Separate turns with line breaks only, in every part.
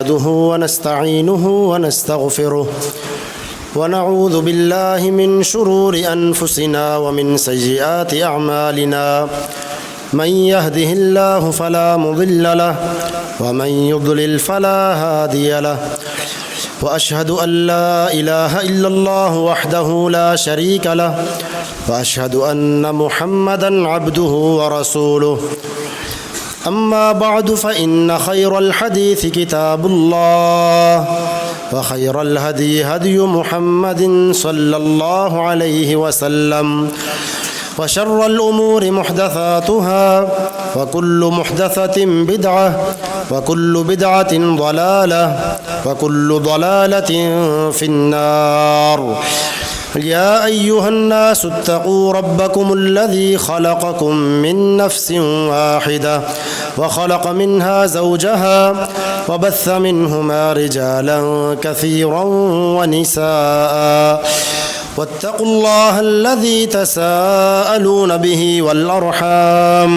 نحمده ونستعينه ونستغفره ونعوذ بالله من شرور أنفسنا ومن سيئات أعمالنا من يهده الله فلا مضل له ومن يضلل فلا هادي له وأشهد أن لا إله إلا الله وحده لا شريك له وأشهد أن محمدًا عبده ورسوله أما بعد فإن خير الحديث كتاب الله وخير الهدي هدي محمد صلى الله عليه وسلم وشر الأمور محدثاتها وكل محدثة بدعة وكل بدعة ضلالة وكل ضلالة في النار. يا أيها الناس اتقوا ربكم الذي خلقكم من نفس واحدة وخلق منها زوجها وبث منهما رجالا كثيرا ونساء واتقوا الله الذي تساءلون به والأرحام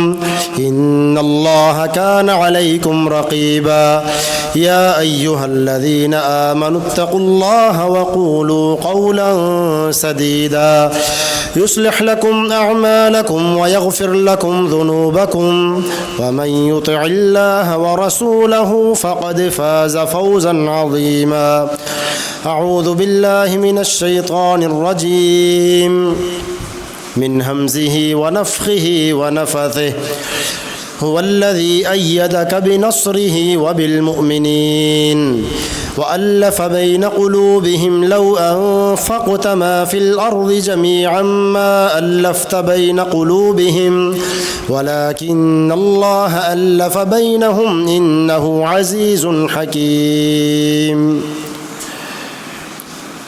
إن الله كان عليكم رقيبا. يا أيها الذين آمنوا اتقوا الله وقولوا قولا سديدا يصلح لكم أعمالكم ويغفر لكم ذنوبكم ومن يطع الله ورسوله فقد فاز فوزا عظيما. أعوذ بالله من الشيطان الرجيم من همزه ونفخه ونفثه. هو الذي أيدك بنصره وبالمؤمنين وألف بين قلوبهم لو أنفقت ما في الأرض جميعا ما ألفت بين قلوبهم ولكن الله ألف بينهم إنه عزيز حكيم.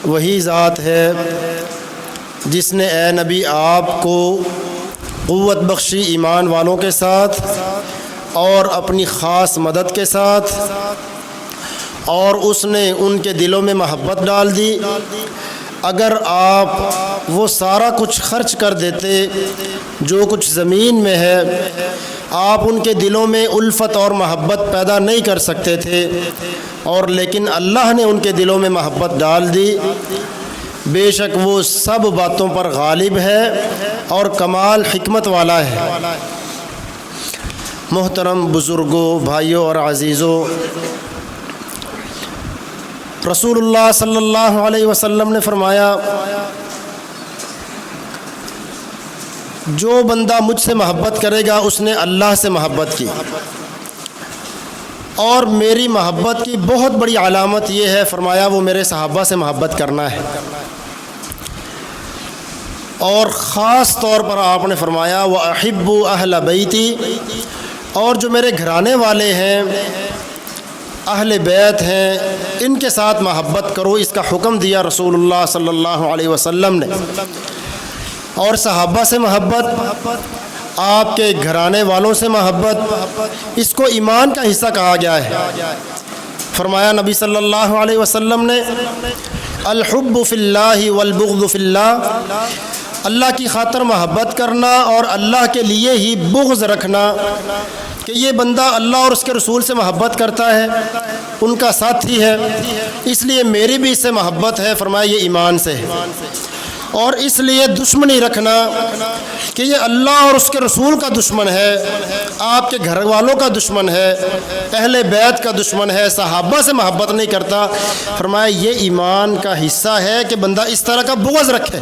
وہی ذات ہے جس نے اے نبی آپ کو قوت بخشی ایمان والوں کے ساتھ اور اپنی خاص مدد کے ساتھ، اور اس نے ان کے دلوں میں محبت ڈال دی. اگر آپ وہ سارا کچھ خرچ کر دیتے جو کچھ زمین میں ہے، آپ ان کے دلوں میں الفت اور محبت پیدا نہیں کر سکتے تھے، اور لیکن اللہ نے ان کے دلوں میں محبت ڈال دی. بے شک وہ سب باتوں پر غالب ہے اور کمال حکمت والا ہے. محترم بزرگوں، بھائیوں اور عزیزوں، رسول اللہ صلی اللہ علیہ وسلم نے فرمایا، جو بندہ مجھ سے محبت کرے گا اس نے اللہ سے محبت کی. اور میری محبت کی بہت بڑی علامت یہ ہے، فرمایا، وہ میرے صحابہ سے محبت کرنا ہے. اور خاص طور پر آپ نے فرمایا وَأَحِبُّ أَهْلَ بَيْتِي، اور جو میرے گھرانے والے ہیں، اہل بیت ہیں، ان کے ساتھ محبت کرو. اس کا حکم دیا رسول اللہ صلی اللہ علیہ وسلم نے. اور صحابہ سے محبت، آپ کے گھرانے والوں سے محبت، اس کو ایمان کا حصہ کہا گیا ہے. فرمایا نبی صلی اللہ علیہ وسلم نے، الحب فی اللہ والبغض فی اللہ، اللہ کی خاطر محبت کرنا اور اللہ کے لیے ہی بغض رکھنا کہ یہ بندہ اللہ اور اس کے رسول سے محبت کرتا ہے، ان کا ساتھی ہے، اس لیے میری بھی اس سے محبت ہے. فرمایا یہ ایمان سے ہے. اور اس لیے دشمنی رکھنا کہ یہ اللہ اور اس کے رسول کا دشمن ہے، آپ کے گھر والوں کا دشمن ہے، اہل بیت کا دشمن ہے، صحابہ سے محبت نہیں کرتا. فرمایا یہ ایمان کا حصہ ہے کہ بندہ اس طرح کا بغض رکھے.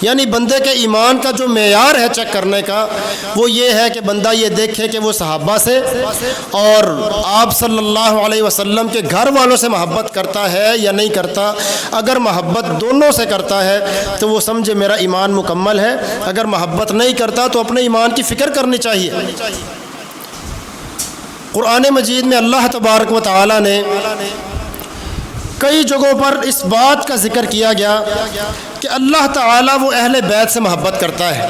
یعنی بندے کے ایمان کا جو معیار ہے چیک کرنے کا، وہ یہ ہے کہ بندہ یہ دیکھے کہ وہ صحابہ سے اور آپ صلی اللہ علیہ وسلم کے گھر والوں سے محبت کرتا ہے یا نہیں کرتا. اگر محبت دونوں سے کرتا ہے تو وہ سمجھے میرا ایمان مکمل ہے. اگر محبت نہیں کرتا تو اپنے ایمان کی فکر کرنی چاہیے. قرآن مجید میں اللہ تبارک و تعالی نے کئی جگہوں پر اس بات کا ذکر کیا گیا کہ اللہ تعالیٰ وہ اہل بیت سے محبت کرتا ہے.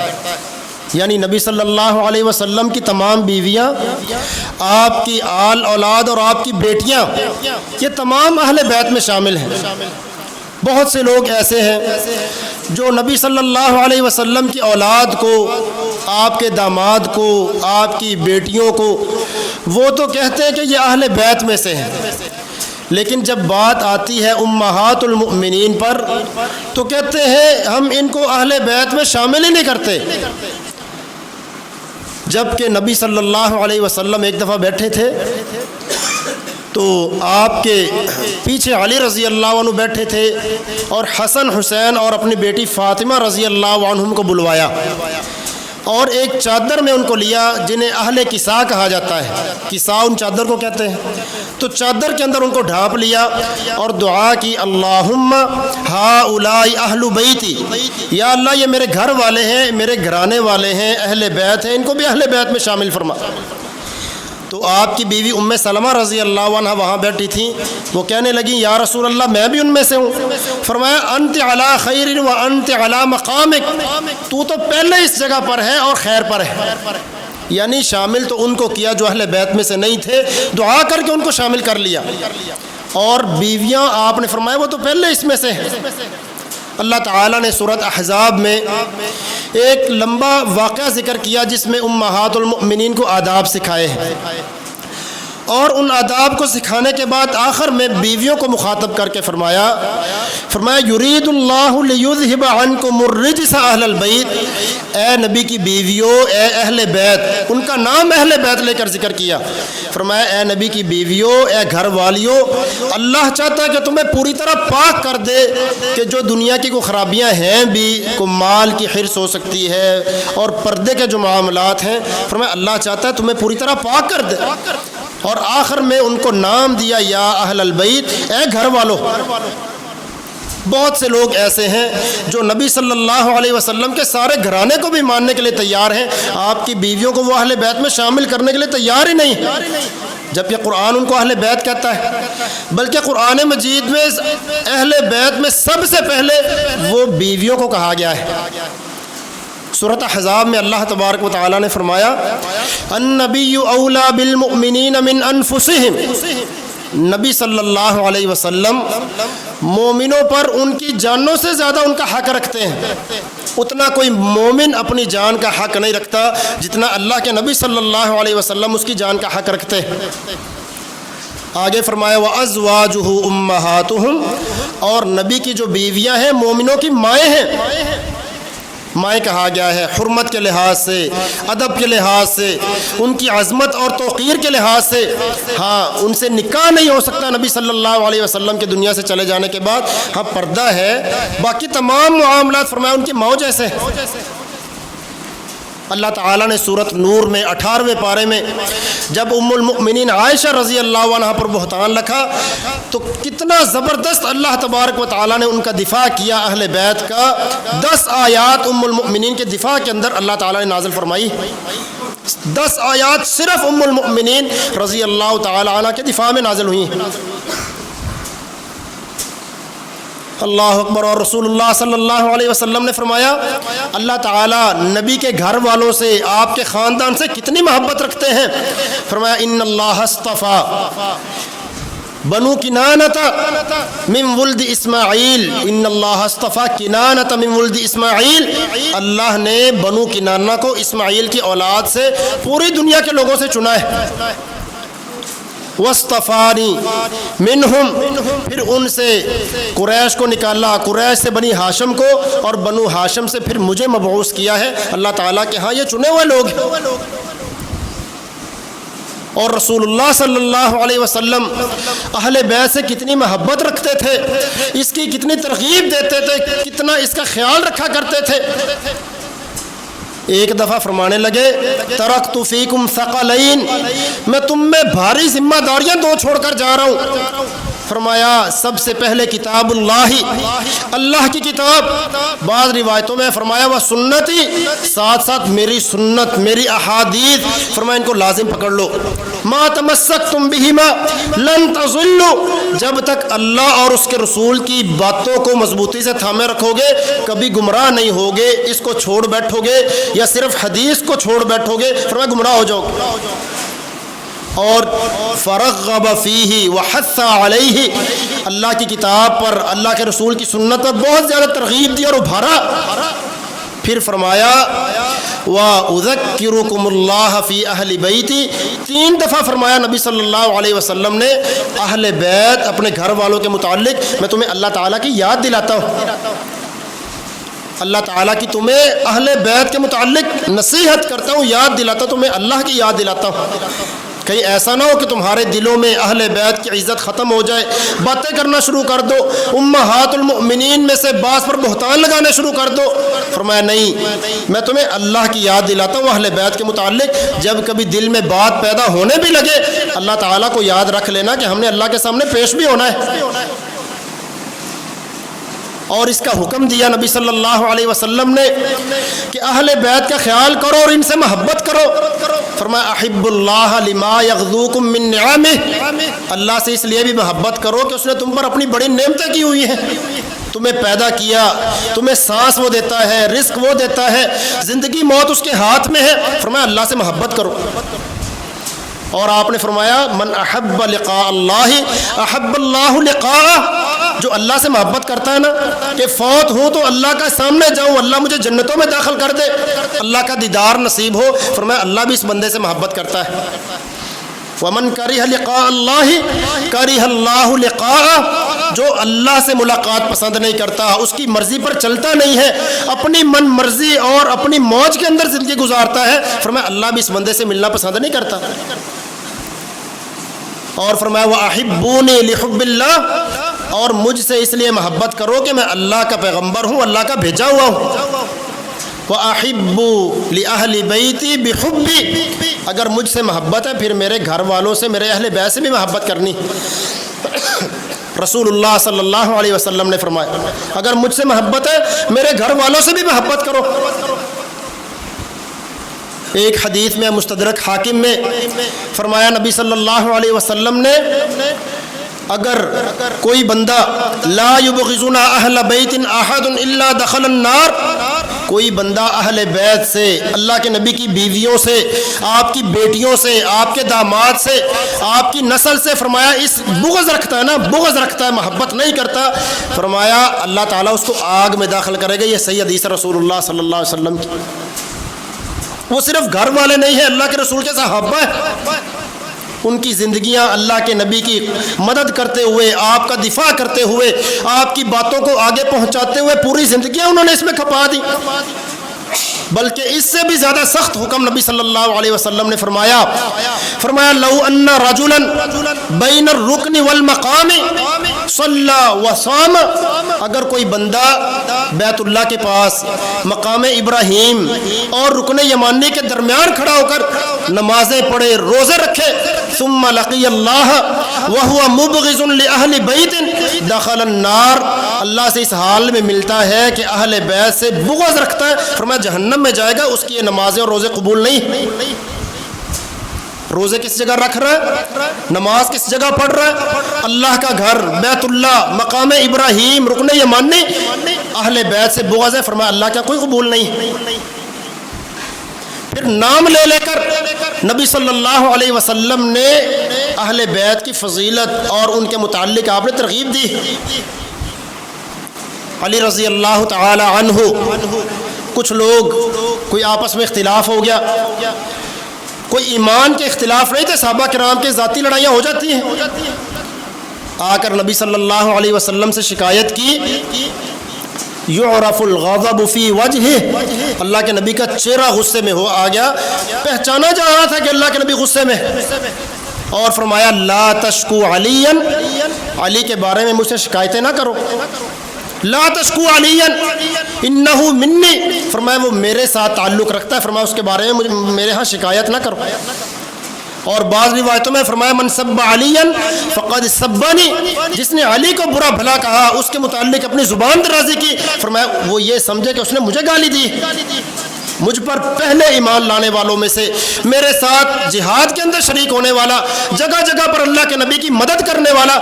یعنی نبی صلی اللہ علیہ وسلم کی تمام بیویاں، آپ کی آل اولاد اور آپ کی بیٹیاں، یہ تمام اہل بیت میں شامل ہیں. بہت سے لوگ ایسے ہیں جو نبی صلی اللہ علیہ وسلم کی اولاد کو، آپ کے داماد کو، آپ کی بیٹیوں کو وہ تو کہتے ہیں کہ یہ اہل بیت میں سے ہیں، لیکن جب بات آتی ہے امہات المؤمنین پر تو کہتے ہیں ہم ان کو اہل بیت میں شامل ہی نہیں کرتے۔ جبکہ نبی صلی اللہ علیہ وسلم ایک دفعہ بیٹھے تھے تو آپ کے پیچھے علی رضی اللہ عنہ بیٹھے تھے اور حسن حسین اور اپنی بیٹی فاطمہ رضی اللہ عنہم کو بلوایا اور ایک چادر میں ان کو لیا جنہیں اہل کساء کہا جاتا ہے، کساء ان چادر کو کہتے ہیں، تو چادر کے اندر ان کو ڈھانپ لیا اور دعا کی اللہم ہؤلاء اہل بیتی، یا اللہ یہ میرے گھر والے ہیں، میرے گھرانے والے ہیں، اہل بیت ہیں، ان کو بھی اہل بیت میں شامل فرما۔ تو آپ کی بیوی ام سلمہ رضی اللہ عنہ وہاں بیٹھی تھیں، وہ کہنے لگیں یا رسول اللہ میں بھی ان میں سے ہوں۔ فرمایا انت علی خیر و انت علی مقامک، تو پہلے اس جگہ پر ہے اور خیر پر ہے، یعنی شامل تو ان کو کیا جو اہل بیت میں سے نہیں تھے، دعا کر کے ان کو شامل کر لیا، اور بیویاں آپ نے فرمایا وہ تو پہلے اس میں سے ہیں۔ اللہ تعالیٰ نے سورۃ احزاب میں ایک لمبا واقعہ ذکر کیا جس میں امہات المؤمنین کو آداب سکھائے ہیں، اور ان آداب کو سکھانے کے بعد آخر میں بیویوں کو مخاطب کر کے فرمایا یرید اللہ لیذہب عنکم الرجس اہل البیت، اے نبی کی بیویوں، اے اہل بیت، ان کا نام اہل بیت لے کر ذکر کیا، فرمایا اے نبی کی بیویوں، اے گھر والیوں، اللہ چاہتا ہے کہ تمہیں پوری طرح پاک کر دے کہ جو دنیا کی کوئی خرابیاں ہیں بھی، کوئی مال کی حرص ہو سکتی ہے اور پردے کے جو معاملات ہیں، فرمایا اللہ چاہتا ہے تمہیں پوری طرح پاک کر دے، اور آخر میں ان کو نام دیا یا اہل البیت، اے گھر والوں۔ بہت سے لوگ ایسے ہیں جو نبی صلی اللہ علیہ وسلم کے سارے گھرانے کو بھی ماننے کے لیے تیار ہیں، آپ کی بیویوں کو وہ اہل بیت میں شامل کرنے کے لیے تیار ہی نہیں، جبکہ قرآن ان کو اہل بیت کہتا ہے، بلکہ قرآن مجید میں اہل بیت میں سب سے پہلے وہ بیویوں کو کہا گیا ہے۔ سورۃ احزاب میں اللہ تبارک و تعالیٰ نے فرمایا النبی اولیٰ بالمؤمنین من انفسہم، نبی صلی اللہ علیہ وسلم مومنوں پر ان کی جانوں سے زیادہ ان کا حق رکھتے ہیں، اتنا کوئی مومن اپنی جان کا حق نہیں رکھتا جتنا اللہ کے نبی صلی اللہ علیہ وسلم اس کی جان کا حق رکھتے ہیں۔ آگے فرمایا وَأَزْوَاجُهُ أُمَّهَاتُهُمْ، اور نبی کی جو بیویاں ہیں مومنوں کی مائیں ہیں، مائیں کہا گیا ہے حرمت کے لحاظ سے، ادب کے لحاظ سے، ان کی عظمت اور توقیر کے لحاظ سے، ہاں ان سے نکاح نہیں ہو سکتا نبی صلی اللہ علیہ وسلم کے دنیا سے چلے جانے کے بعد، ہاں پردہ ہے، باقی تمام معاملات فرمایا ان کی ماؤں جیسے۔ اللہ تعالیٰ نے سورۃ نور میں 18ویں پارے میں جب ام المؤمنین عائشہ رضی اللہ عنہ پر بہتان رکھا تو کتنا زبردست اللہ تبارک و تعالیٰ نے ان کا دفاع کیا، اہل بیت کا 10 آیات ام المؤمنین کے دفاع کے اندر اللہ تعالیٰ نے نازل فرمائی، 10 آیات صرف ام المؤمنین رضی اللہ تعالیٰ عنہ کے دفاع میں نازل ہوئی ہیں۔ اللہ اکبر۔ اور رسول اللہ صلی اللہ علیہ وسلم نے فرمایا اللہ تعالیٰ نبی کے گھر والوں سے، آپ کے خاندان سے کتنی محبت رکھتے ہیں، فرمایا ان اللہ اصطفیٰ بنو کنانۃ من ولد اسماعیل، ان اللہ اصطفیٰ کنانۃ من ولد اسماعیل، اللہ نے بنو کنانہ کو اسماعیل کی اولاد سے پوری دنیا کے لوگوں سے چنا ہے، وَاصْطَفَانِي مِنْهُمْ، پھر ان سے قریش کو نکالا، قریش سے بنی ہاشم کو، اور بنو ہاشم سے پھر مجھے مبعوث کیا ہے، اللہ تعالیٰ کے ہاں یہ چنے ہوئے لوگ ہیں۔ اور رسول اللہ صلی اللہ علیہ وسلم اہل بیت سے کتنی محبت رکھتے تھے، اس کی کتنی ترغیب دیتے تھے، کتنا اس کا خیال رکھا کرتے تھے۔ ایک دفعہ فرمانے لگے ترکت فیکم ثقلین، میں تم میں بھاری ذمہ داریاں 2 چھوڑ کر جا رہا ہوں، فرمایا سب سے پہلے کتاب اللہ کی کتاب، بعض روایتوں میں فرمایا وہ سنتی، ساتھ ساتھ میری سنت، میری احادیث، فرمایا ان کو لازم پکڑ لو، ما تمسکتم بہما لن تضلوا، جب تک اللہ اور اس کے رسول کی باتوں کو مضبوطی سے تھامے رکھو گے کبھی گمراہ نہیں ہوگے، اس کو چھوڑ بیٹھو گے یا صرف حدیث کو چھوڑ بیٹھو گے فرمایا گمراہ ہو جاؤ گے۔ اور فرغب فیہ وحث علیہ، اللہ کی کتاب پر، اللہ کے رسول کی سنت پر بہت زیادہ ترغیب دی اور ابھارا۔ پھر فرمایا وَأُذَكِّرُكُمُ اللَّهَ فِي أَهْلِ بَيْتِي، 3 دفعہ فرمایا نبی صلی اللہ علیہ وسلم نے اہل بیت اپنے گھر والوں کے متعلق میں تمہیں اللہ تعالیٰ کی یاد دلاتا ہوں، اللہ تعالیٰ کی تمہیں اہل بیت کے متعلق نصیحت کرتا ہوں، یاد دلاتا ہوں، تمہیں اللہ کی یاد دلاتا ہوں۔ کہیں ایسا نہ ہو کہ تمہارے دلوں میں اہل بیت کی عزت ختم ہو جائے، باتیں کرنا شروع کر دو، امہات المؤمنین میں سے بعض پر بہتان لگانے شروع کر دو۔ فرمایا نہیں، میں تمہیں اللہ کی یاد دلاتا ہوں اہل بیت کے متعلق، جب کبھی دل میں بات پیدا ہونے بھی لگے اللہ تعالیٰ کو یاد رکھ لینا کہ ہم نے اللہ کے سامنے پیش بھی ہونا ہے۔ اور اس کا حکم دیا نبی صلی اللہ علیہ وسلم نے کہ اہل بیت کا خیال کرو اور ان سے محبت کرو۔ فرمایا احب اللہ لما یغذوکم من نعمہ، اللہ سے اس لیے بھی محبت کرو کہ اس نے تم پر اپنی بڑی نعمتیں کی ہوئی ہیں، تمہیں پیدا کیا، تمہیں سانس وہ دیتا ہے، رزق وہ دیتا ہے، زندگی موت اس کے ہاتھ میں ہے۔ فرمایا اللہ سے محبت کرو۔ اور آپ نے فرمایا من احب لقاء اللہ احب اللہ لقاءہ، جو اللہ سے محبت کرتا ہے نا کہ فوت ہوں تو اللہ کا سامنے جاؤں، اللہ مجھے جنتوں میں داخل کر دے، اللہ کا دیدار نصیب ہو، فرمایا اللہ بھی اس بندے سے محبت کرتا ہے۔ ومن کرہ لقاء اللہ کرہ اللہ لقاءہ، جو اللہ سے ملاقات پسند نہیں کرتا، اس کی مرضی پر چلتا نہیں ہے، اپنی من مرضی اور اپنی موج کے اندر زندگی گزارتا ہے، فرمایا اللہ بھی اس بندے سے ملنا پسند نہیں کرتا۔ اور فرمایا وَأَحِبُّونِي لِحُبِّ اللَّهِ، اور مجھ سے اس لیے محبت کرو کہ میں اللہ کا پیغمبر ہوں، اللہ کا بھیجا ہوا ہوں۔ وَأَحِبُّ لِأَهْلِ بَيْتِي بِحُبِّي، اگر مجھ سے محبت ہے پھر میرے گھر والوں سے، میرے اہل بیت سے بھی محبت کرنی۔ رسول اللہ صلی اللہ علیہ وسلم نے فرمایا اگر مجھ سے محبت ہے میرے گھر والوں سے بھی محبت کرو۔ ایک حدیث میں مستدرک حاکم میں فرمایا نبی صلی اللہ علیہ وسلم نے اگر کوئی بندہ لا یبغضنا اہل بیت احد الا دخل النار، کوئی بندہ اہل بیت سے، اللہ کے نبی کی بیویوں سے، آپ کی بیٹیوں سے، آپ کے داماد سے، آپ کی نسل سے، فرمایا اس بغض رکھتا ہے نا، بغض رکھتا ہے، محبت نہیں کرتا، فرمایا اللہ تعالیٰ اس کو آگ میں داخل کرے گا۔ یہ صحیح حدیث ہے رسول اللہ صلی اللہ علیہ وسلم کی۔ وہ صرف گھر والے نہیں ہیں، اللہ کے رسول کے صحابہ ہیں، ان کی زندگیاں اللہ کے نبی کی مدد کرتے ہوئے، آپ کا دفاع کرتے ہوئے، آپ کی باتوں کو آگے پہنچاتے ہوئے پوری زندگیاں انہوں نے اس میں کھپا دی۔ بلکہ اس سے بھی زیادہ سخت حکم نبی صلی اللہ علیہ وسلم نے فرمایا لو ان رجلا بین الرکن والمقام صلی وصام، اگر کوئی بندہ بیت اللہ کے پاس مقام ابراہیم اور رکن یمانی کے درمیان کھڑا ہو کر نمازیں پڑھے، روزے رکھے، ثم لقی اللہ وهو مبغض لأہل بیت دخل النار، اللہ سے اس حال میں ملتا ہے کہ اہل بیت سے بغض رکھتا ہے، فرمایا جہنم میں جائے گا، اس کی یہ نمازیں اور روزے قبول نہیں۔ روزے کس جگہ رکھ رہا ہے، نماز کس جگہ پڑھ رہا ہے، اللہ کا گھر بیت اللہ، مقام ابراہیم، رکن یمانی، اہل بیت سے بغض ہے، فرمایا اللہ کا کوئی قبول نہیں۔ پھر نام لے لے کر نبی صلی اللہ علیہ وسلم نے اہل بیت کی فضیلت اور ان کے متعلق آپ نے ترغیب دی۔ علی رضی اللہ تعالی عنہ، کچھ لوگ کوئی آپس میں اختلاف ہو گیا، کوئی ایمان کے اختلاف نہیں تھے، صحابہ کرام کے ذاتی لڑائیاں ہو جاتی ہیں، آ کر نبی صلی اللہ علیہ وسلم سے شکایت کی، یعرف الغضب فی وجہہ، اللہ کے نبی کا چہرہ غصے میں ہو آ گیا، پہچانا جا رہا تھا کہ اللہ کے نبی غصے میں، اور فرمایا لا تشکو علیا، علی کے بارے میں مجھ سے شکایتیں نہ کرو، لا تشکو علیا انہ منی، فرمایا وہ میرے ساتھ تعلق رکھتا ہے، فرمایا اس کے بارے میں میرے ہاں شکایت نہ کرو۔ اور بعض روایتوں میں فرمایا من سب علیا فقد سبنی، جس نے علی کو برا بھلا کہا، اس کے متعلق اپنی زبان درازی کی، فرمایا وہ یہ سمجھے کہ اس نے مجھے گالی دی۔ مجھ پر پہلے ایمان لانے والوں میں سے، میرے ساتھ جہاد کے اندر شریک ہونے والا، جگہ جگہ پر اللہ کے نبی کی مدد کرنے والا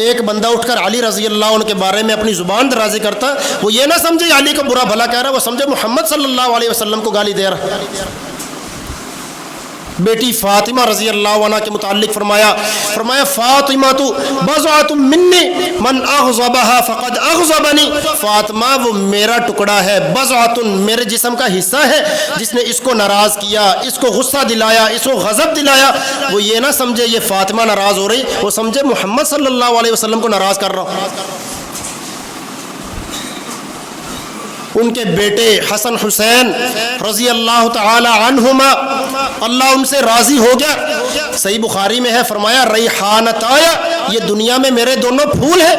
ایک بندہ اٹھ کر علی رضی اللہ عنہ کے بارے میں اپنی زبان درازی کرتا، وہ یہ نہ سمجھے علی کو برا بھلا کہہ رہا، وہ سمجھے محمد صلی اللہ علیہ وسلم کو گالی دے رہا۔ بیٹی فاطمہ رضی اللہ عنہ کے متعلق فرمایا فاطمہ تو بضعۃ منی من اغضبها فقد اغضبنی، فاطمہ وہ میرا ٹکڑا ہے، بضعۃ میرے جسم کا حصہ ہے، جس نے اس کو ناراض کیا، اس کو غصہ دلایا، اس کو غضب دلایا، وہ یہ نہ سمجھے یہ فاطمہ ناراض ہو رہی، وہ سمجھے محمد صلی اللہ علیہ وسلم کو ناراض کر رہا ہوں۔ ان کے بیٹے حسن حسین رضی اللہ تعالی عنہما، اللہ ان سے راضی ہو گیا، صحیح بخاری میں ہے، فرمایا ریحانتایا، یہ دنیا میں میرے دونوں پھول ہیں۔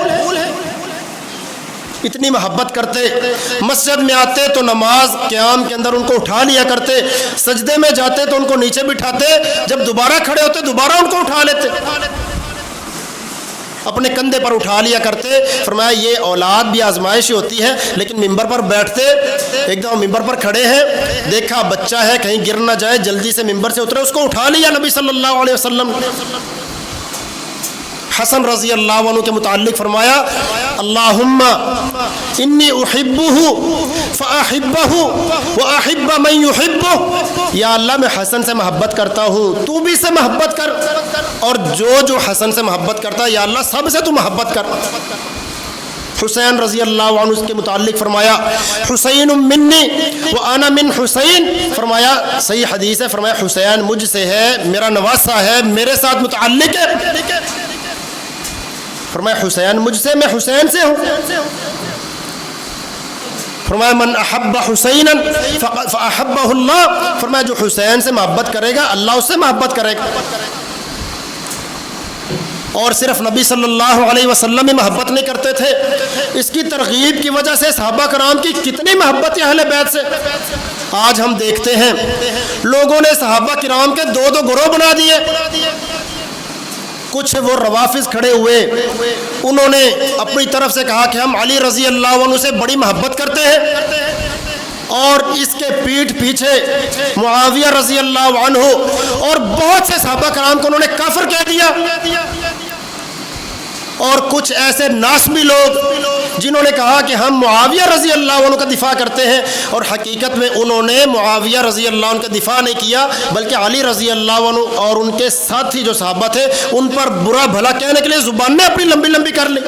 اتنی محبت کرتے، مسجد میں آتے تو نماز قیام کے اندر ان کو اٹھا لیا کرتے، سجدے میں جاتے تو ان کو نیچے بٹھاتے، جب دوبارہ کھڑے ہوتے دوبارہ ان کو اٹھا لیتے، اپنے کندھے پر اٹھا لیا کرتے۔ فرمایا یہ اولاد بھی آزمائش ہوتی ہے، لیکن ممبر پر بیٹھتے، ایک دفعہ ممبر پر کھڑے ہیں، دیکھا بچہ ہے کہیں گر نہ جائے، جلدی سے ممبر سے اترے، اس کو اٹھا لیا نبی صلی اللہ علیہ وسلم۔ حسن رضی اللہ عنہ کے متعلق فرمایا اللہم انی احبہ فاحبہ واحب من یحبہ، یا اللہ میں حسن سے محبت کرتا ہوں، تو بھی اس سے محبت کر، اور جو حسن سے محبت کرتا ہے یا اللہ سب سے تو محبت کر۔ حسین رضی اللہ عنہ کے متعلق فرمایا حسین منی وانا من حسین، فرمایا صحیح حدیث ہے، فرمایا حسین مجھ سے ہے، میرا نواسہ ہے، میرے ساتھ متعلق ہے، فرمایا حسین مجھ سے، میں حسین سے ہوں۔ فرمایا من احب حسینا فاحبہ اللہ، فرمایا جو حسین سے محبت کرے گا اللہ اس سے محبت کرے گا۔ اور صرف نبی صلی اللہ علیہ وسلم ہی محبت نہیں کرتے تھے، اس کی ترغیب کی وجہ سے صحابہ کرام کی کتنی محبت ہے اہل بیت سے۔ آج ہم دیکھتے ہیں لوگوں نے صحابہ کرام کے دو گروہ بنا دیے، کچھ وہ روافض کھڑے ہوئے، انہوں نے اپنی طرف سے کہا کہ ہم علی رضی اللہ عنہ سے بڑی محبت کرتے ہیں، اور اس کے پیٹھ پیچھے معاویہ رضی اللہ عنہ اور بہت سے صحابہ کرام کو انہوں نے کافر کہہ دیا۔ اور کچھ ایسے ناسبی لوگ جنہوں نے کہا کہ ہم معاویہ رضی اللہ عنہ کا دفاع کرتے ہیں، اور حقیقت میں انہوں نے معاویہ رضی اللہ عنہ کا دفاع نہیں کیا، بلکہ علی رضی اللہ عنہ اور ان کے ساتھی جو صحابہ تھے ان پر برا بھلا کہنے کے لیے زبانیں اپنی لمبی لمبی کر لی،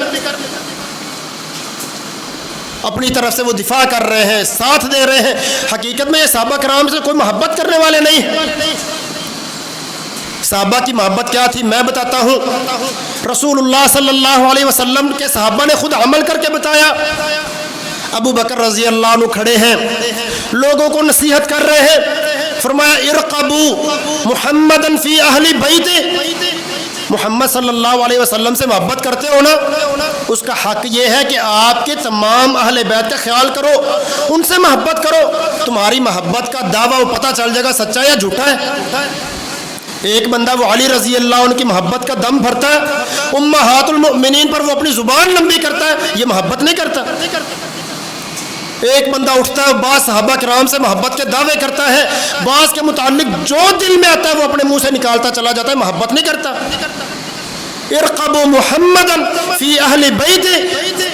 اپنی طرف سے وہ دفاع کر رہے ہیں، ساتھ دے رہے ہیں، حقیقت میں یہ صحابہ کرام سے کوئی محبت کرنے والے نہیں ہیں۔ صحابہ کی محبت کیا تھی میں بتاتا ہوں، رسول اللہ صلی اللہ علیہ وسلم کے صحابہ نے خود عمل کر کے بتایا۔ ابو بکر رضی اللہ عنہ کھڑے ہیں، لوگوں کو نصیحت کر رہے ہیں، فرمایا ارقبوا محمدا فی اہل بیت، محمد صلی اللہ علیہ وسلم سے محبت کرتے ہو نا، اس کا حق یہ ہے کہ آپ کے تمام اہل بیت کا خیال کرو، ان سے محبت کرو، تمہاری محبت کا دعویٰ وہ پتہ چل جائے گا سچا یا جھوٹا ہے۔ ایک بندہ وہ علی رضی اللہ عنہ کی محبت کا دم بھرتا ہے، امہات المؤمنین پر وہ اپنی زبان لمبی کرتا ہے، یہ محبت نہیں کرتا۔ ایک بندہ اٹھتا ہے، بعض صحابہ کرام سے محبت کے دعوے کرتا ہے، بعض کے متعلق جو دل میں آتا ہے وہ اپنے منہ سے نکالتا چلا جاتا ہے، محبت نہیں کرتا۔ ارقبوا محمدا فی اہل بیت،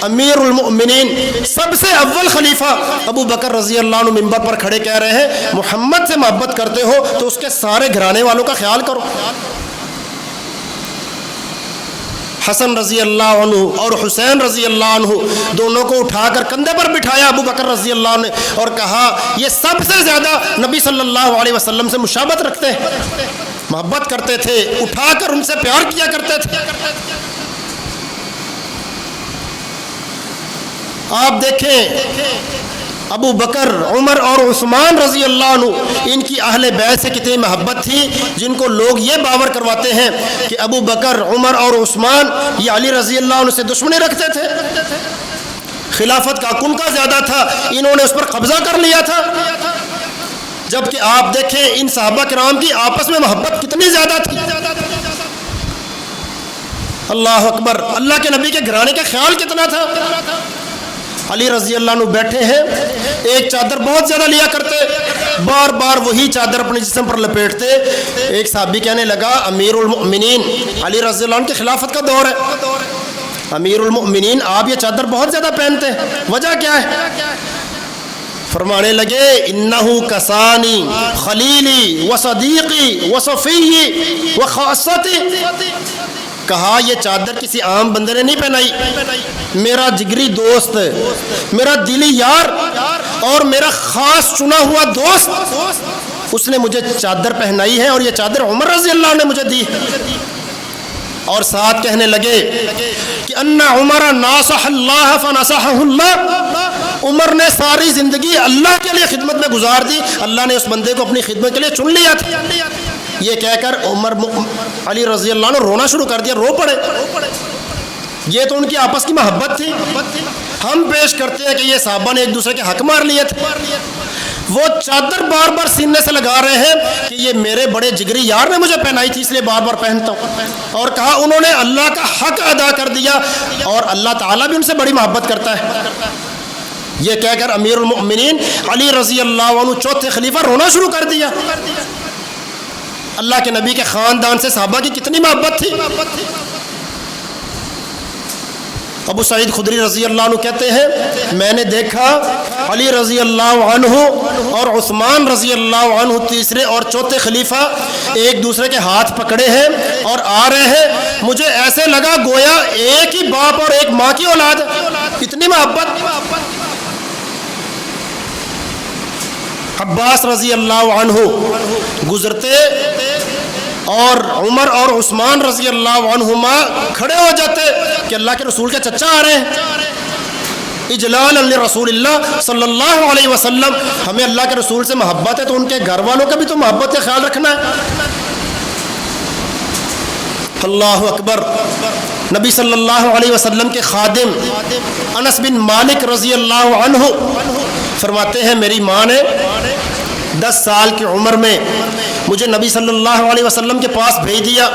امیر المؤمنین سب سے اول خلیفہ ابو بکر رضی اللہ عنہ ممبر پر کھڑے کہہ رہے ہیں محمد سے محبت کرتے ہو تو اس کے سارے گھرانے والوں کا خیال کرو۔ حسن رضی اللہ عنہ اور حسین رضی اللہ عنہ دونوں کو اٹھا کر کندھے پر بٹھایا ابو بکر رضی اللہ عنہ نے، اور کہا یہ سب سے زیادہ نبی صلی اللہ علیہ وسلم سے مشابہت رکھتے ہیں، محبت کرتے تھے، اٹھا کر ان سے پیار کیا کرتے تھے۔ آپ دیکھیں ابو بکر، عمر اور عثمان رضی اللہ عنہ، ان کی اہل بیت سے کتنی محبت تھی، جن کو لوگ یہ باور کرواتے ہیں کہ ابو بکر، عمر اور عثمان یہ علی رضی اللہ عنہ سے دشمنی رکھتے تھے، خلافت کا حق ان کا زیادہ تھا، انہوں نے اس پر قبضہ کر لیا تھا۔ جبکہ آپ دیکھیں ان صحابہ کرام کی آپس میں محبت کتنی زیادہ تھی۔ اللہ اکبر، اللہ کے نبی کے گھرانے کا خیال کتنا تھا۔ علی رضی اللہ عنہ بیٹھے ہیں، ایک چادر بہت زیادہ لیا کرتے، بار بار وہی چادر اپنے جسم پر لپیٹتے۔ ایک صحابی کہنے لگا امیر المؤمنین، علی رضی اللہ عنہ کی خلافت کا دور ہے، امیر المؤمنین آپ یہ چادر بہت زیادہ پہنتے ہیں، وجہ کیا ہے؟ فرمانے لگے انہو کسانی خلیلی و صدیقی و صفی و خاصتی، کہا یہ چادر کسی عام بندے نے نہیں پہنائی، میرا جگری دوست، میرا دلی یار اور میرا خاص چنا ہوا دوست، اس نے مجھے چادر پہنائی ہے، اور یہ چادر عمر رضی اللہ عنہ نے مجھے دی۔ اور ساتھ کہنے لگے کہ ان عمر ناصح اللہ فنصحہ اللہ، عمر نے ساری زندگی اللہ کے لیے خدمت میں گزار دی، اللہ نے اس بندے کو اپنی خدمت کے لیے چن لیا تھا۔ یہ کہہ کر علی رضی اللہ عنہ رونا شروع کر دیا، رو پڑے۔ یہ تو ان کی آپس کی محبت تھی۔ ہم پیش کرتے ہیں کہ یہ صحابہ نے ایک دوسرے کے حق مار لیے تھے، وہ چادر بار بار سینے سے لگا رہے ہیں کہ یہ میرے بڑے جگری یار نے مجھے پہنائی تھی، اس لیے بار بار پہنتا ہوں، اور کہا انہوں نے اللہ کا حق ادا کر دیا، اور اللہ تعالیٰ بھی ان سے بڑی محبت کرتا ہے۔ یہ کہہ کر امیر المؤمنین علی رضی اللہ عنہ چوتھے خلیفہ رونا شروع کر دیا۔ اللہ کے نبی کے خاندان سے صحابہ کی کتنی محبت تھی۔ ابو سعید خدری رضی اللہ عنہ کہتے ہیں میں نے دیکھا علی رضی اللہ عنہ اور عثمان رضی اللہ عنہ تیسرے اور چوتھے خلیفہ ایک دوسرے کے ہاتھ پکڑے ہیں اور آ رہے ہیں، مجھے ایسے لگا گویا ایک ہی باپ اور ایک ماں کی اولاد ہے، اتنی محبت۔ عباس رضی اللہ عنہ گزرتے اور عمر اور عثمان رضی اللہ عنہما کھڑے ہو جاتے کہ اللہ کے رسول کے چچا آ رہے ہیں، اجلالا لرسول اللہ صلی اللہ علیہ وسلم، ہمیں اللہ کے رسول سے محبت ہے تو ان کے گھر والوں کا بھی تو محبت کا خیال رکھنا ہے۔ اللہ اکبر۔ نبی صلی اللہ علیہ وسلم کے خادم انس بن مالک رضی اللہ عنہ فرماتے ہیں میری ماں نے 10 سال کی عمر میں مجھے نبی صلی اللہ علیہ وسلم کے پاس بھیج دیا،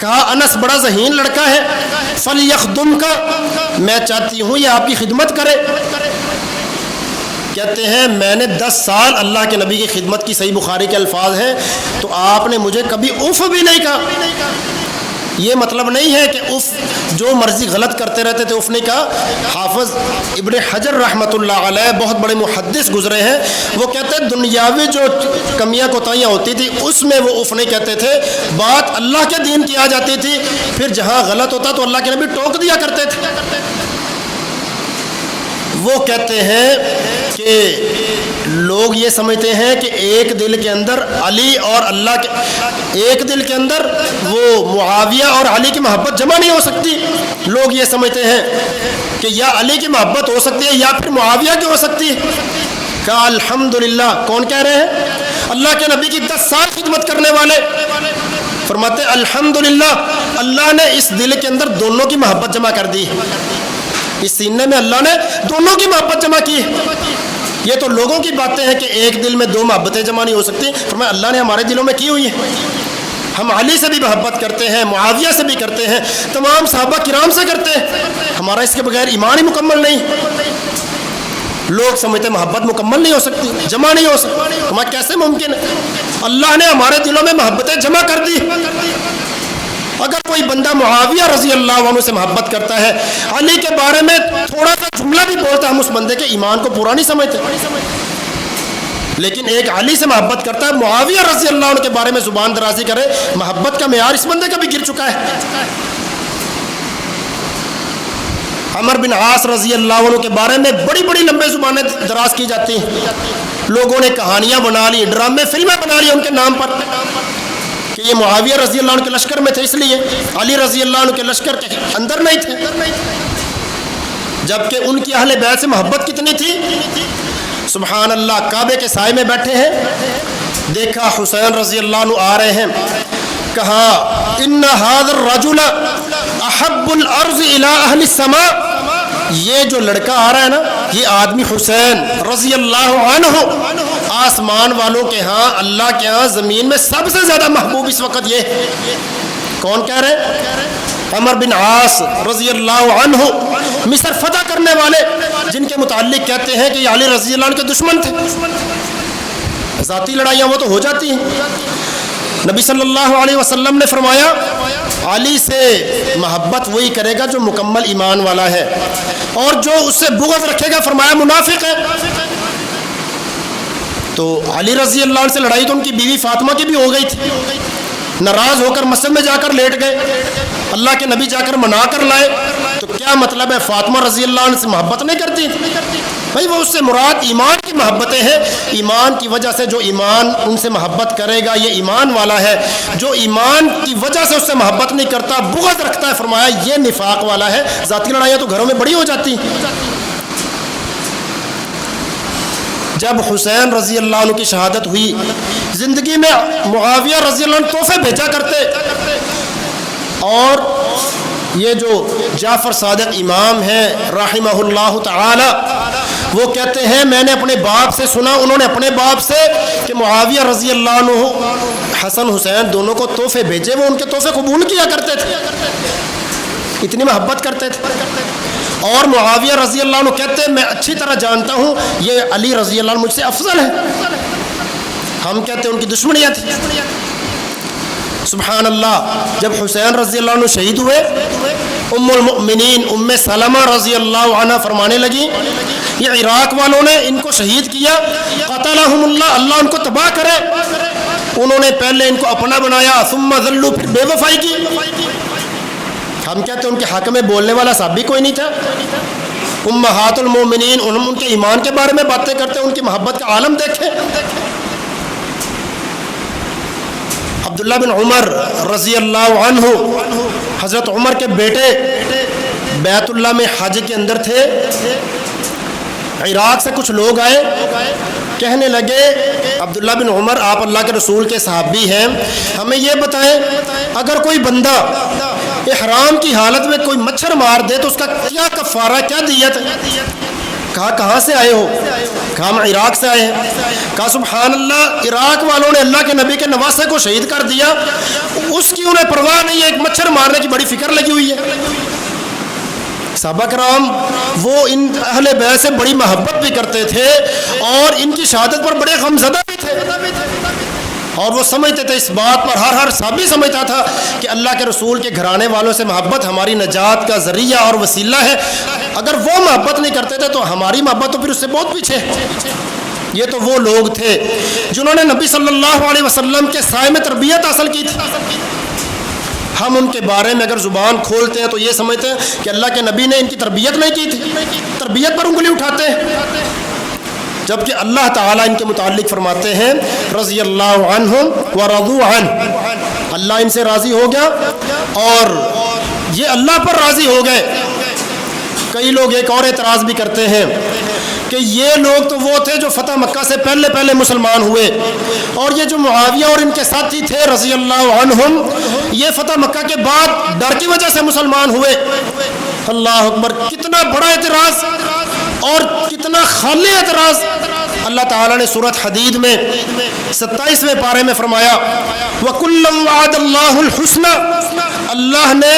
کہا انس بڑا ذہین لڑکا ہے، فَلْيَخْدُمْكَ، میں چاہتی ہوں یہ آپ کی خدمت کرے۔ کہتے ہیں میں نے 10 سال اللہ کے نبی کی خدمت کی، صحیح بخاری کے الفاظ ہیں، تو آپ نے مجھے کبھی اف بھی نہیں کہا۔ یہ مطلب نہیں ہے کہ اف جو مرضی غلط کرتے رہتے تھے، اف نہیں کہا۔ حافظ ابن حجر رحمۃ اللہ علیہ بہت بڑے محدث گزرے ہیں، وہ کہتے ہیں دنیاوی جو کمیاں کوتاہیاں ہوتی تھی اس میں وہ اف نہیں کہتے تھے، بات اللہ کے دین کی آ جاتی تھی، پھر جہاں غلط ہوتا تو اللہ کے نبی ٹوک دیا کرتے تھے۔ وہ کہتے ہیں کہ لوگ یہ سمجھتے ہیں کہ ایک دل کے اندر علی اور اللہ کے، ایک دل کے اندر وہ معاویہ اور علی کی محبت جمع نہیں ہو سکتی۔ لوگ یہ سمجھتے ہیں کہ یا علی کی محبت ہو سکتی ہے یا پھر معاویہ کی ہو سکتی ہے۔ کہا الحمدللہ، کون کہہ رہے ہیں؟ اللہ کے نبی کی 10 سال خدمت کرنے والے فرماتے الحمدللہ، اللہ نے اس دل کے اندر دونوں کی محبت جمع کر دی، اس سینے میں اللہ نے دونوں کی محبت جمع کی۔ یہ تو لوگوں کی باتیں ہیں کہ ایک دل میں 2 محبتیں جمع نہیں ہو سکتی، فرمایا اللہ نے ہمارے دلوں میں کی ہوئی ہے۔ ہم علی سے بھی محبت کرتے ہیں، معاویہ سے بھی کرتے ہیں، تمام صحابہ کرام سے کرتے ہیں، ہمارا اس کے بغیر ایمان ہی مکمل نہیں۔ لوگ سمجھتے محبت مکمل نہیں ہو سکتی، جمع نہیں ہو سکتی، ہمارا کیسے ممکن ہے؟ اللہ نے ہمارے دلوں میں محبتیں جمع کر دی۔ اگر کوئی بندہ معاویہ رضی اللہ عنہ سے محبت کرتا ہے، علی کے بارے میں تھوڑا سا جملہ بھی بولتا ہے، ہم اس بندے کے ایمان کو پورا نہیں سمجھتے۔ لیکن ایک علی سے محبت کرتا ہے، معاویہ رضی اللہ عنہ کے بارے میں زبان درازی کرے، محبت کا معیار اس بندے کا بھی گر چکا ہے۔ عمر بن عاص رضی اللہ عنہ کے بارے میں بڑی بڑی لمبے زبانیں دراز کی جاتی ہیں، لوگوں نے کہانیاں بنا لی، ڈرامے فلمیں بنا لی ان کے نام پر کہ یہ معاویہ رضی اللہ عنہ کے لشکر میں تھے اس لیے، علی رضی اللہ عنہ کے لشکر کے اندر نہیں تھے، جبکہ ان کی اہل بیت سے محبت کتنی تھی۔ سبحان اللہ، کعبے کے سائے میں بیٹھے ہیں، دیکھا حسین رضی اللہ عنہ آ رہے ہیں، کہا ان هذا الرجل احب الارض الى اهل السماء، یہ جو لڑکا آ رہا ہے نا، یہ آدمی حسین رضی اللہ عنہ آسمان والوں کے ہاں، اللہ کے ہاں زمین میں سب سے زیادہ محبوب اس وقت یہ ہے۔ کون کہہ رہے؟ عمر بن عاص رضی اللہ عنہ، مصر فتح کرنے والے، جن کے متعلق کہتے ہیں کہ یہ علی رضی اللہ عنہ کے دشمن تھے۔ ذاتی لڑائیاں وہ تو ہو جاتی ہیں۔ نبی صلی اللہ علیہ وسلم نے فرمایا علی سے محبت وہی کرے گا جو مکمل ایمان والا ہے، اور جو اس سے بغض رکھے گا فرمایا منافق ہے۔ تو علی رضی اللہ عنہ سے لڑائی تو ان کی بیوی فاطمہ کی بھی ہو گئی تھی، ناراض ہو کر مسجد میں جا کر لیٹ گئے، اللہ کے نبی جا کر منا کر لائے، تو کیا مطلب ہے فاطمہ رضی اللہ عنہ سے محبت نہیں کرتی؟ بھائی وہ اس سے مراد ایمان کی محبتیں ہیں، ایمان کی وجہ سے جو ایمان ان سے محبت کرے گا یہ ایمان والا ہے، جو ایمان کی وجہ سے اس سے محبت نہیں کرتا بغض رکھتا ہے فرمایا یہ نفاق والا ہے۔ ذاتی لڑائیاں تو گھروں میں بڑی ہو جاتی ہیں۔ جب حسین رضی اللہ عنہ کی شہادت ہوئی، زندگی میں معاویہ رضی اللہ عنہ تحفے بھیجا کرتے، اور یہ جو جعفر صادق امام ہیں رحمہ اللہ تعالی، وہ کہتے ہیں میں نے اپنے باپ سے سنا، انہوں نے اپنے باپ سے، کہ معاویہ رضی اللہ عنہ حسن حسین دونوں کو تحفے بھیجے، وہ ان کے تحفے قبول کیا کرتے تھے، اتنی محبت کرتے تھے۔ اور معاویہ رضی اللہ عنہ کہتے ہیں میں اچھی طرح جانتا ہوں یہ علی رضی اللہ عنہ مجھ سے افضل ہے، ہم کہتے ہیں ان کی دشمنیاں تھی۔ سبحان اللہ۔ جب حسین رضی اللہ عنہ شہید ہوئے، ام المؤمنین ام سلمہ رضی اللہ عنہ فرمانے لگی یہ عراق والوں نے ان کو شہید کیا، قتلہم اللہ، اللہ ان کو تباہ کرے، انہوں نے پہلے ان کو اپنا بنایا، ثم ذلوا، پھر بے وفائی کی۔ ہم کہتے ہیں ان کے حق میں بولنے والا صحابی کوئی نہیں تھا۔ امہات المومنین ان کے ایمان کے بارے میں باتیں کرتے ہیں، ان کی محبت کا عالم دیکھیں۔ عبداللہ بن عمر رضی اللہ عنہ، حضرت عمر کے بیٹے، بیت اللہ میں حج کے اندر تھے، عراق سے کچھ لوگ آئے، کہنے لگے عبداللہ بن عمر آپ اللہ کے رسول کے صحابی ہیں، ہمیں یہ بتائیں اگر کوئی بندہ احرام کی حالت میں کوئی مچھر مار دے تو اس کا کیا کفارہ، کیا دیت؟ کہا کہاں سے آئے ہو؟ کہا ہم عراق سے آئے ہیں۔ کہا سبحان اللہ، عراق والوں نے اللہ کے نبی کے نواسے کو شہید کر دیا، اس کی انہیں پرواہ نہیں ہے، ایک مچھر مارنے کی بڑی فکر لگی ہوئی ہے۔ صحابہ کرام وہ ان اہل بیت سے بڑی محبت بھی کرتے تھے اور ان کی شہادت پر بڑے غمزدہ بھی تھے، اور وہ سمجھتے تھے اس بات پر، ہر صحابی سمجھتا تھا کہ اللہ کے رسول کے گھرانے والوں سے محبت ہماری نجات کا ذریعہ اور وسیلہ ہے، اگر وہ محبت نہیں کرتے تھے تو ہماری محبت تو پھر اس سے بہت پیچھے ہے۔ یہ تو وہ لوگ تھے جنہوں نے نبی صلی اللہ علیہ وسلم کے سائے میں تربیت حاصل کی تھی۔ ہم ان کے بارے میں اگر زبان کھولتے ہیں تو یہ سمجھتے ہیں کہ اللہ کے نبی نے ان کی تربیت نہیں کی تھی، تربیت پر انگلی اٹھاتے ہیں، جبکہ اللہ تعالیٰ ان کے متعلق فرماتے ہیں رضی اللہ عنہم ورضوا عنہ، اللہ ان سے راضی ہو گیا اور یہ اللہ پر راضی ہو گئے۔ کئی لوگ ایک اور اعتراض بھی کرتے ہیں کہ یہ لوگ تو وہ تھے جو فتح مکہ سے پہلے مسلمان ہوئے، اور یہ جو معاویہ اور ان کے ساتھی تھے رضی اللہ عنہم، یہ فتح مکہ کے بعد ڈر کی وجہ سے مسلمان ہوئے۔ اللہ اکبر، کتنا بڑا اعتراض اور کتنا خالی اعتراض۔ اللہ تعالیٰ نے سورۃ حدید میں 27ویں پارے میں فرمایا وَكُلًّا وَعَدَ اللَّهُ الْحُسْنَى، اللہ نے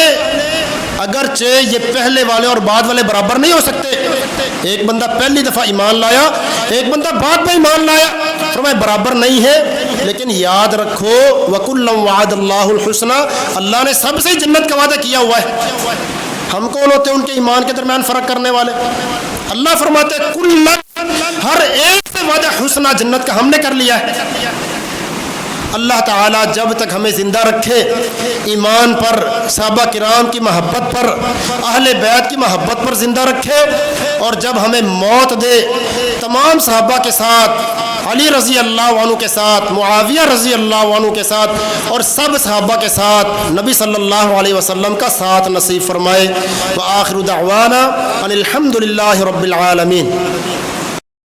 اگرچہ یہ پہلے والے اور بعد والے برابر نہیں ہو سکتے، ایک بندہ پہلی دفعہ ایمان لایا، ایک بندہ بعد میں ایمان لایا، فرمایا برابر نہیں ہے، لیکن یاد رکھو وَكُلًّا وَعَدَ اللَّهُ الْحُسْنَى، اللہ نے سب سے جنت کا وعدہ کیا ہوا ہے۔ ہم کون ہوتے ہیں ان کے ایمان کے درمیان فرق کرنے والے؟ اللہ فرماتے ہیں کُلًّا، ہر ایک سے وعدہ حسنہ، جنت کا ہم نے کر لیا ہے۔ اللہ تعالیٰ جب تک ہمیں زندہ رکھے ایمان پر، صحابہ کرام کی محبت پر، اہل بیت کی محبت پر زندہ رکھے، اور جب ہمیں موت دے تمام صحابہ کے ساتھ، علی رضی اللہ عنہ کے ساتھ، معاویہ رضی اللہ عنہ کے ساتھ، اور سب صحابہ کے ساتھ نبی صلی اللہ علیہ وسلم کا ساتھ نصیب فرمائے۔ وآخر دعوانا ان الحمد للہ رب العالمین۔